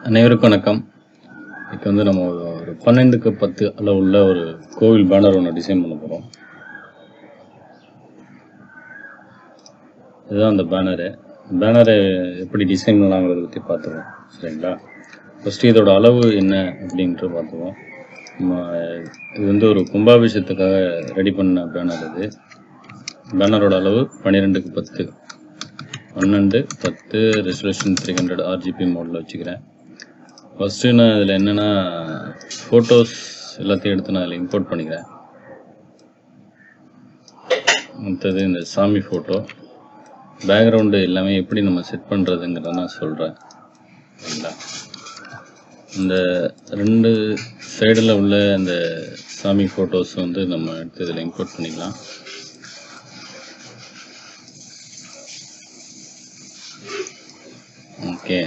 அனைவருக்கும் வணக்கம். இப்போ நம்ம ஒரு 12x10 அளவுள்ள ஒரு கோவில் பேனர் ஒன்று டிசைன் பண்ண போகிறோம். இதுதான் அந்த பேனரை எப்படி டிசைன் பண்ணலாங்கிறத பற்றி பார்த்துருவோம். சரிங்களா? ஃபஸ்ட்டு இதோட அளவு என்ன அப்படின்ட்டு பார்த்துருவோம். இது ஒரு கும்பாபிஷேகத்துக்காக ரெடி பண்ண பேனர். இது பேனரோட அளவு 12x10 12:10 ரெசல்யூஷன் 300 RGB மோடில் வச்சுக்கிறேன். ஃபஸ்ட்டு நான் இதில் என்னென்னா ஃபோட்டோஸ் எல்லாத்தையும் எடுத்து நான் அதில் இம்போர்ட் பண்ணிக்கிறேன். மற்றது இந்த சாமி ஃபோட்டோ பேக்ரவுண்டு எல்லாமே எப்படி நம்ம செட் பண்ணுறதுங்கிறத நான் சொல்கிறேன். சரிங்களா? இந்த 2 சைடில் உள்ள அந்த சாமி ஃபோட்டோஸ் நம்ம எடுத்து இதில் இம்போர்ட் பண்ணிக்கலாம். ஓகே,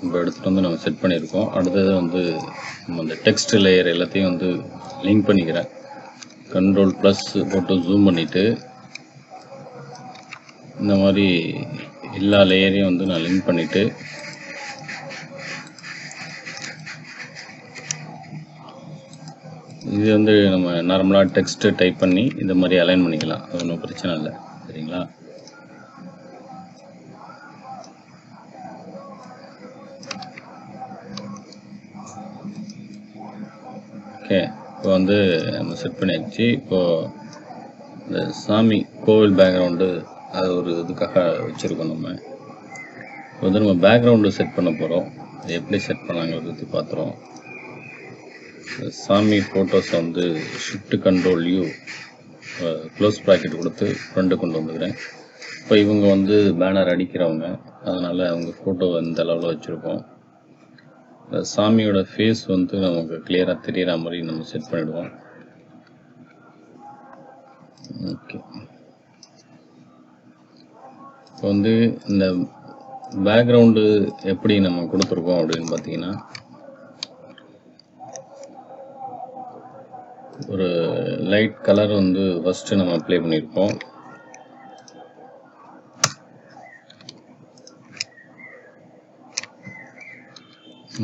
இப்போ எடுத்துகிட்டு நம்ம செட் பண்ணியிருக்கோம். அடுத்தது நம்ம அந்த டெக்ஸ்ட் லேயர் எல்லாத்தையும் லிங்க் பண்ணிக்கிறேன். Ctrl+ போட்டு ஜூம் பண்ணிவிட்டு இந்த மாதிரி எல்லா லேயரையும் நான் லிங்க் பண்ணிவிட்டு இது நம்ம நார்மலாக டெக்ஸ்ட்டு டைப் பண்ணி இந்த மாதிரி அலைன் பண்ணிக்கலாம். அது ஒன்றும் பிரச்சனை இல்லை. சரிங்களா? ஓகே, இப்போ நம்ம செட் பண்ணியாச்சு. இப்போது இந்த சாமி கோவில் பேக்ரவுண்டு அது ஒரு இதுக்காக வச்சுருக்கோம். இப்போ நம்ம பேக்ரவுண்டு செட் பண்ண போகிறோம். அது எப்படி செட் பண்ணலாங்கிறத பற்றி பார்த்துருவோம். சாமி ஃபோட்டோஸை ஷிஃப்ட் Ctrl+U க்ளோஸ் ப்ராக்கெட் கொடுத்து ஃப்ரண்ட்டு கொண்டு வந்துக்கிறேன். இப்போ இவங்க பேனர் அடிக்கிறவங்க, அதனால் அவங்க ஃபோட்டோ இந்த அளவில் வச்சுருக்கோம். சாமியோட ஃபேஸ் நமக்கு கிளியராக தெரிகிற மாதிரி நம்ம செட் பண்ணிடுவோம். ஓகே, இப்போ இந்த பேக்ரவுண்டு எப்படி நம்ம கொடுத்துருக்கோம் அப்படின்னு பார்த்தீங்கன்னா, ஒரு லைட் கலர் ஃபஸ்ட்டு நம்ம அப்ளை பண்ணியிருக்கோம்.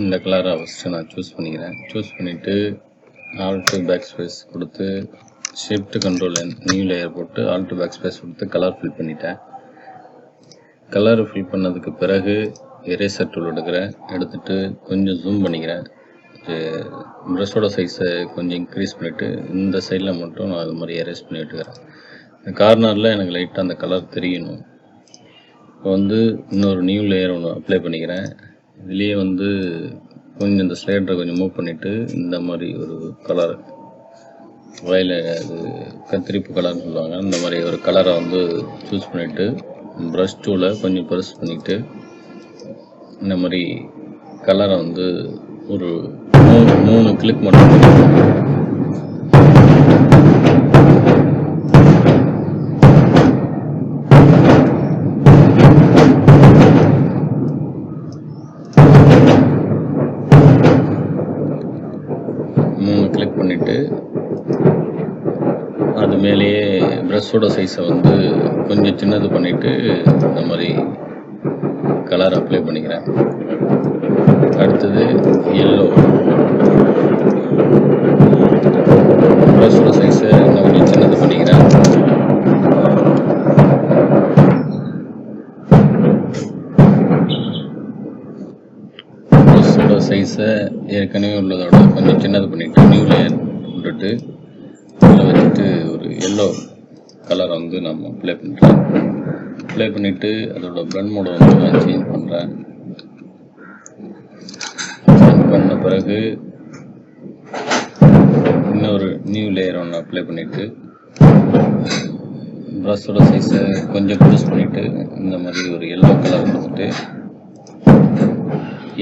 இந்த கலரை ஃபஸ்ட்டு நான் சூஸ் பண்ணிக்கிறேன். சூஸ் பண்ணிவிட்டு Alt backspace கொடுத்து Shift Ctrl+N நியூ லேயர் போட்டு Alt backspace கொடுத்து கலர் ஃபில் பண்ணிட்டேன். கலர் ஃபில் பண்ணதுக்கு பிறகு எரேசர் டூல் எடுத்துகிட்டு கொஞ்சம் ஜூம் பண்ணிக்கிறேன். ப்ரஷோட சைஸை கொஞ்சம் இன்க்ரீஸ் பண்ணிவிட்டு இந்த சைடில் மட்டும் நான் அது மாதிரி எரேஸ் பண்ணி விட்டுக்கிறேன். இந்த கார்னரில் எனக்கு லைட்டாக அந்த கலர் தெரியணும். இப்போ இன்னொரு நியூ லேயர் ஒன்று அப்ளை பண்ணிக்கிறேன். இதுலேயே கொஞ்சம் இந்த ஸ்லைடரை கொஞ்சம் மூவ் பண்ணிவிட்டு இந்த மாதிரி ஒரு கலர் வயல அது கத்திரிப்பு கலர்னு சொல்லுவாங்க. இந்த மாதிரி ஒரு கலரை சூஸ் பண்ணிவிட்டு ப்ரஷ் டூலை கொஞ்சம் பெருசு பண்ணிவிட்டு இந்த மாதிரி கலரை ஒரு 3 கிளிக் மட்டும் பண்ணிவிட்டு அது மேலேயே ப்ரஷோட சைஸை கொஞ்சம் சின்னது பண்ணிவிட்டு இந்த மாதிரி கலர் அப்ளை பண்ணிக்கிறேன். அடுத்தது எல்லோ, ப்ரஷோட சைஸை இன்னும் கொஞ்சம் சின்னது பண்ணிக்கிறேன். ப்ரஷோட சைஸை ஏற்கனவே உள்ளதோட கொஞ்சம் சின்னது பண்ணிவிட்டு நியூ லேயர் போட்டுட்டு அதில் வச்சுட்டு ஒரு எல்லோ கலரை நம்ம அப்ளை பண்ணுறேன். அப்ளை பண்ணிவிட்டு அதோட பிளண்ட் மோடை நான் சேஞ்ச் பண்ணுறேன். சேஞ்ச் பண்ண பிறகு இன்னொரு நியூ லேயர் ஒன்று அப்ளை பண்ணிவிட்டு ப்ரஷோட சைஸை கொஞ்சம் க்ளோஸ் பண்ணிவிட்டு இந்த மாதிரி ஒரு எல்லோ கலர் கொடுத்துட்டு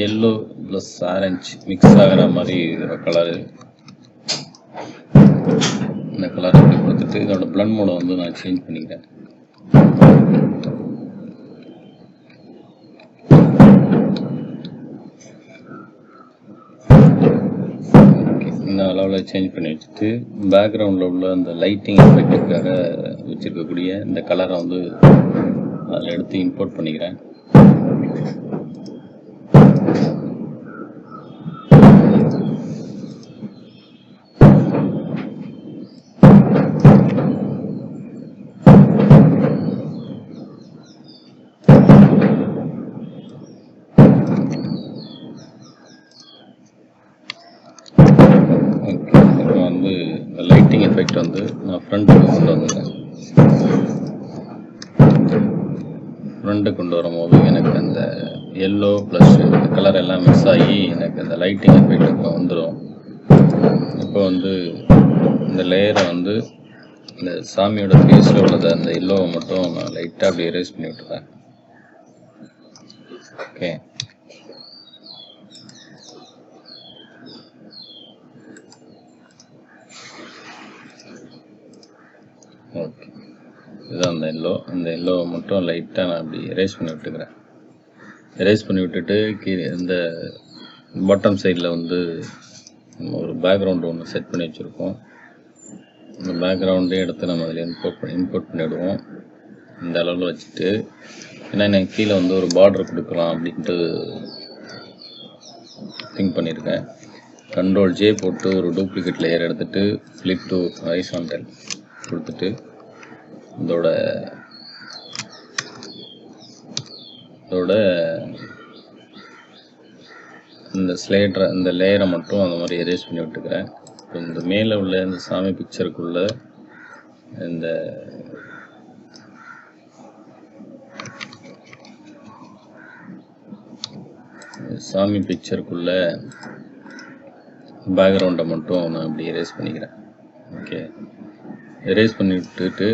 எல்லோ ப்ளஸ் ஆரஞ்சு மிக்ஸ் ஆகிற மாதிரி ஒரு கலரு, இந்த கலர் அப்படி கொடுத்துட்டு இதோட பிளண்ட் மோடை நான் சேஞ்ச் பண்ணிக்கிறேன். இந்த அளவில் சேஞ்ச் பண்ணி வச்சுட்டு பேக்ரவுண்டில் உள்ள அந்த லைட்டிங் எஃபெக்ட்டுக்காக வச்சுருக்கக்கூடிய இந்த கலரை அதில் எடுத்து இம்போர்ட் பண்ணிக்கிறேன். வந்து லைட்டிங் எஃபெக்ட் வந்து நான் ஃப்ரண்ட்டுக்கு கொண்டு வந்துடுறேன். ஃப்ரண்ட்டு கொண்டு வரும்போது எனக்கு அந்த எல்லோ ப்ளஸ் இந்த கலர் எல்லாம் மிக்ஸ் ஆகி எனக்கு அந்த லைட்டிங் எஃபெக்ட் இப்போ வந்துடும். இப்போ வந்து இந்த லேயரை வந்து இந்த சாமியோட ஃபேஸில் உள்ளதை அந்த எல்லோவை மட்டும் நான் லைட்டாக அப்படி எரேஸ் பண்ணி விட்டுறேன். ஓகே, ஓகே, இதுதான் அந்த எல்லோவை மட்டும் லைட்டாக நான் அப்படி எரேஸ் பண்ணி விட்டுக்கிறேன். எரேஸ் பண்ணி விட்டுட்டு கீழே இந்த பாட்டம் சைடில் வந்து நம்ம ஒரு பேக்ரவுண்டு ஒன்று செட் பண்ணி வச்சுருக்கோம். இந்த பேக்ரவுண்டே எடுத்து நம்ம அதில் இம்போர்ட் பண்ணிவிடுவோம். இந்த அளவில் வச்சுட்டு, ஏன்னா எனக்கு கீழே வந்து ஒரு பார்டர் கொடுக்கலாம் அப்படின்ட்டு திங்க் பண்ணியிருக்கேன். கண்ட்ரோல் ஜே போட்டு ஒரு டூப்ளிகேட் லேயர் எடுத்துகிட்டு ஃப்ளிப் டு ஹாரிசான்டல் கொடுத்துட்டு இதோட இந்த லேயரை மட்டும் அந்த மாதிரி எரேஸ் பண்ணி விட்டுக்கிறேன். இந்த மேலே உள்ள இந்த சாமி பிக்சருக்குள்ள இந்த பேக்ரவுண்டை மட்டும் நான் இப்படி எரேஸ் பண்ணிக்கிறேன். ஓகே, எரேஸ் பண்ணி விட்டுட்டு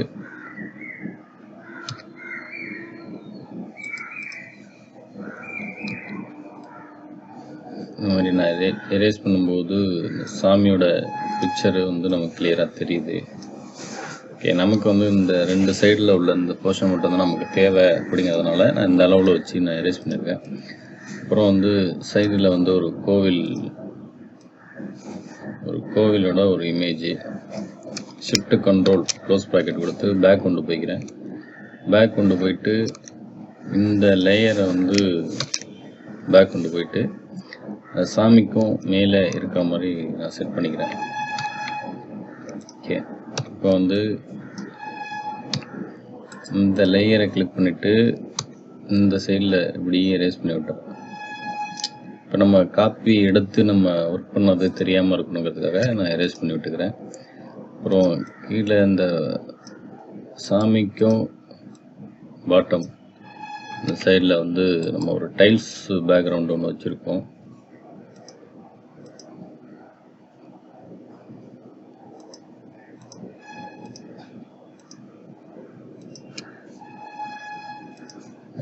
இந்த மாதிரி நான் எரேஸ் பண்ணும்போது இந்த சாமியோட பிக்சரு வந்து நமக்கு கிளியராக தெரியுது. ஓகே, நமக்கு வந்து இந்த 2 சைடில் உள்ள இந்த போர்ஷன் மட்டும் தான் நமக்கு தேவை அப்படிங்கிறதுனால நான் இந்த அளவில் வச்சு நான் எரேஸ் பண்ணியிருக்கேன். அப்புறம் வந்து சைடில் வந்து ஒரு கோவிலோட ஒரு image shift control close bracket கொடுத்து பேக் கொண்டு போய்க்கிறேன். பேக் கொண்டு போயிட்டு இந்த லேயரை வந்து பேக் கொண்டு போயிட்டு சாமிக்கும் மேலே இருக்க மாதிரி நான் செட் பண்ணிக்கிறேன். ஓகே, இப்போ வந்து இந்த லேயரை கிளிக் பண்ணிவிட்டு இந்த சைடில் இப்படி எரேஸ் பண்ணி விட்டோம். இப்போ நம்ம காப்பி எடுத்து நம்ம ஒர்க் பண்ணது தெரியாமல் இருக்கணுங்கிறதுக்காக நான் எரேஸ் பண்ணி விட்டுக்கிறேன். அப்புறம் கீழே இந்த சாமிக்கும் பாட்டம் இந்த சைடில் வந்து நம்ம ஒரு டைல்ஸ் பேக்ரவுண்ட் ஒன்று வச்சுருக்கோம்.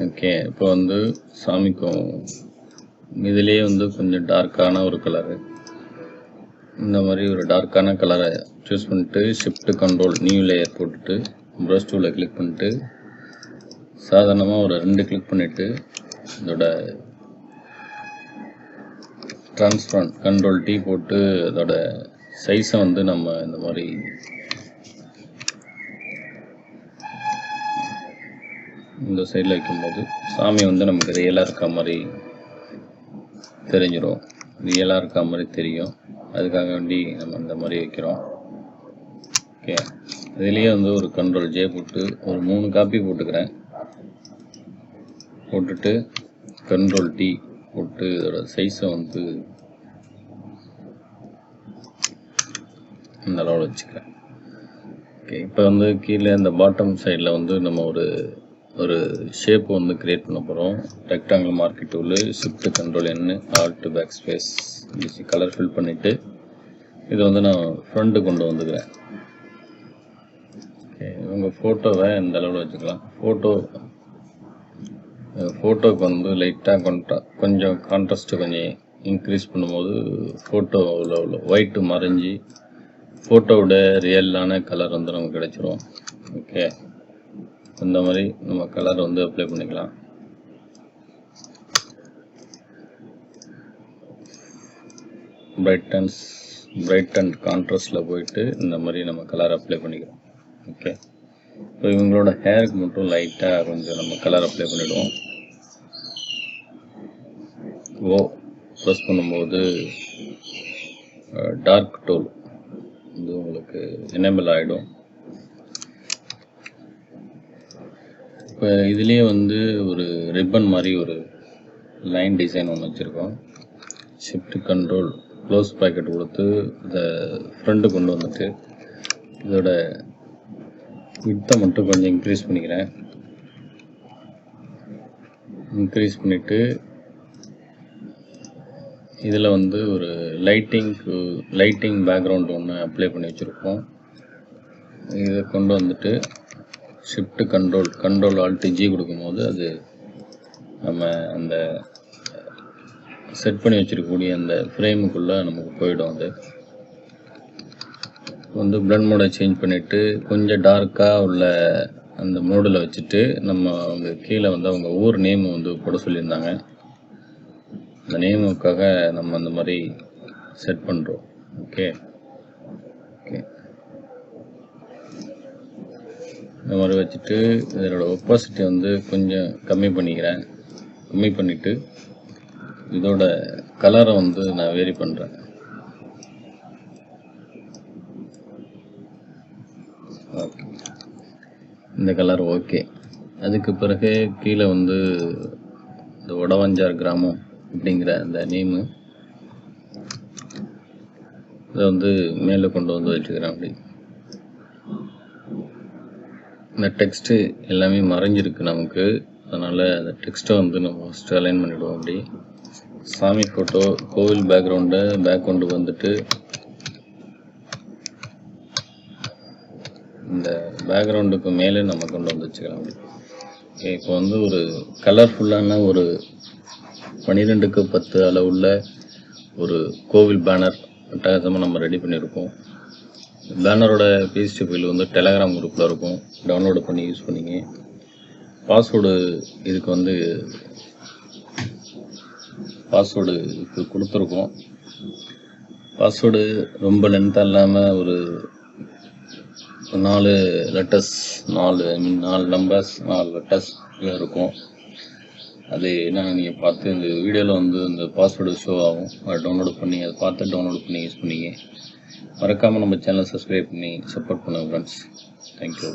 ஓகே, இப்போ வந்து சாமிக்கும் இதிலே வந்து கொஞ்சம் டார்க்கான ஒரு கலரு, இந்த மாதிரி ஒரு டார்க்கான கலரை சூஸ் பண்ணிட்டு ஷிஃப்ட் கண்ட்ரோல் நியூ லேயர் போட்டுட்டு ப்ரஷ் டூவில் கிளிக் பண்ணிட்டு சாதாரணமாக ஒரு 2 கிளிக் பண்ணிவிட்டு இதோட ட்ரான்ஸ்ஃபார்ம் கண்ட்ரோல் டி போட்டு அதோட சைஸை வந்து நம்ம இந்த மாதிரி இந்த சைடில் வைக்கும்போது சாமி வந்து நமக்கு ரியலாக இருக்க மாதிரி தெரிஞ்சிடும், ரியலாக இருக்க மாதிரி தெரியும். அதுக்காக வேண்டி நம்ம இந்த மாதிரி வைக்கிறோம். ஓகே, இதுலேயே வந்து ஒரு கண்ட்ரோல் ஜே போட்டு ஒரு 3 காப்பி போட்டுக்கிறேன். போட்டுட்டு கண்ட்ரோல் டி போட்டு இதோட சைஸை வந்து இந்த அளவில் வச்சுக்கிறேன். ஓகே, இப்போ வந்து கீழே இந்த பாட்டம் சைடில் வந்து நம்ம ஒரு ஷேப் வந்து கிரியேட் பண்ண போகிறோம். Rectangle marquee tool shift control N alt backspace colour fill பண்ணிவிட்டு இதை வந்து நான் ஃப்ரண்ட்டு கொண்டு வந்துக்கிறேன். ஓகே, உங்கள் ஃபோட்டோவை இந்த அளவில் வச்சுக்கலாம். ஃபோட்டோவுக்கு வந்து லைட்டாக கொஞ்சம் கான்ட்ராஸ்ட்டு கொஞ்சம் இன்க்ரீஸ் பண்ணும்போது ஃபோட்டோவில் உள்ள ஒயிட்டு மறைஞ்சி ஃபோட்டோவோட ரியலான கலர் வந்து நமக்கு கிடைச்சிரும். ஓகே, இந்த மாதிரி நம்ம கலர் வந்து அப்ளை பண்ணிக்கலாம். பிரைட் அண்ட் கான்ட்ராஸ்டில் போயிட்டு இந்த மாதிரி நம்ம கலர் அப்ளை பண்ணிக்கிறோம். ஓகே, இப்போ இவங்களோட ஹேருக்கு மட்டும் லைட்டாக கொஞ்சம் நம்ம கலர் அப்ளை பண்ணிவிடுவோம். ப்ரெஸ் பண்ணும்போது டார்க் டோல் இது உங்களுக்கு எனேபிள் ஆகிடும். இப்போ இதுலேயே வந்து ஒரு ரிப்பன் மாதிரி ஒரு லைன் டிசைன் ஒன்று வச்சுருக்கோம். ஷிஃப்ட் கண்ட்ரோல் க்ளோஸ் ப்ராக்கெட் கொடுத்து இதை ஃப்ரண்ட்டு கொண்டு வந்துட்டு இதோட வித்தை மட்டும் கொஞ்சம் இன்க்ரீஸ் பண்ணிக்கிறேன். இன்க்ரீஸ் பண்ணிவிட்டு இதில் வந்து ஒரு லைட்டிங் பேக்ரவுண்ட் ஒன்று அப்ளை பண்ணி வச்சுருக்கோம். இதை கொண்டு வந்துட்டு ஷிஃப்ட் கண்ட்ரோல் ஆல்ட் ஜி கொடுக்கும்போது அது நம்ம அந்த செட் பண்ணி வச்சுருக்கக்கூடிய அந்த ஃப்ரேமுக்குள்ளே நமக்கு போயிடும். அது வந்து பிளண்ட் மோடை சேஞ்ச் பண்ணிவிட்டு கொஞ்சம் டார்க்காக உள்ள அந்த மோடில் வச்சுட்டு நம்ம அவங்க கீழே வந்து அவங்க ஊர் நேம் வந்து போட சொல்லியிருந்தாங்க. அந்த நேமுக்காக நம்ம அந்த மாதிரி செட் பண்ணுறோம். ஓகே இந்த மாதிரி வச்சுட்டு இதனோட ஒப்பாசிட்டி வந்து கொஞ்சம் கம்மி பண்ணிக்கிறேன். கம்மி பண்ணிவிட்டு இதோட கலரை வந்து நான் வேரி பண்ணுறேன். ஓகே, இந்த கலர் ஓகே. அதுக்கு பிறகு கீழே வந்து இந்த வடவஞ்சார் கிராமம் அப்படிங்கிற அந்த நேமு இதை வந்து மேலே கொண்டு வந்து வச்சுக்கிறேன். அப்படி இந்த டெக்ஸ்ட்டு எல்லாமே மறைஞ்சிருக்கு நமக்கு, அதனால் அந்த டெக்ஸ்ட்டை வந்து நம்ம ஃபஸ்ட்டு அலைன் பண்ணிவிடுவோம். அப்படி சாமி ஃபோட்டோ கோவில் பேக்ரவுண்டை பேக் கொண்டு வந்துட்டு இந்த பேக்ரவுண்டுக்கு மேலே நம்ம கொண்டு வந்து வச்சுக்கலாம். அப்படி ஓகே, இப்போ வந்து ஒரு கலர்ஃபுல்லான ஒரு 12x10 அளவுள்ள ஒரு கோவில் பேனர் அட்டகாசமாக நம்ம ரெடி பண்ணியிருக்கோம். பேனரோட பிஎஸ்டி ஃபைல் வந்து டெலகிராம் குரூப்பில் இருக்கும், டவுன்லோடு பண்ணி யூஸ் பண்ணிங்க. பாஸ்வேர்டு இதுக்கு வந்து கொடுத்துருக்கோம். பாஸ்வேர்டு ரொம்ப லென்த்தாக இல்லாமல் ஒரு 4 லெட்டர்ஸ் 4 நம்பர்ஸ் 4 லெட்டர்ஸ் இருக்கும். அது என்ன நீங்கள் பார்த்து இந்த வீடியோவில் வந்து இந்த பாஸ்வேர்டு ஷோ ஆகும், அதை டவுன்லோடு பண்ணி அதை பார்த்து டவுன்லோடு பண்ணி யூஸ் பண்ணிங்க. மறக்காமல் நம்ம சேனலை சப்ஸ்கிரைப் பண்ணி சப்போர்ட் பண்ணுங்கள் ஃப்ரெண்ட்ஸ். தேங்க்யூ.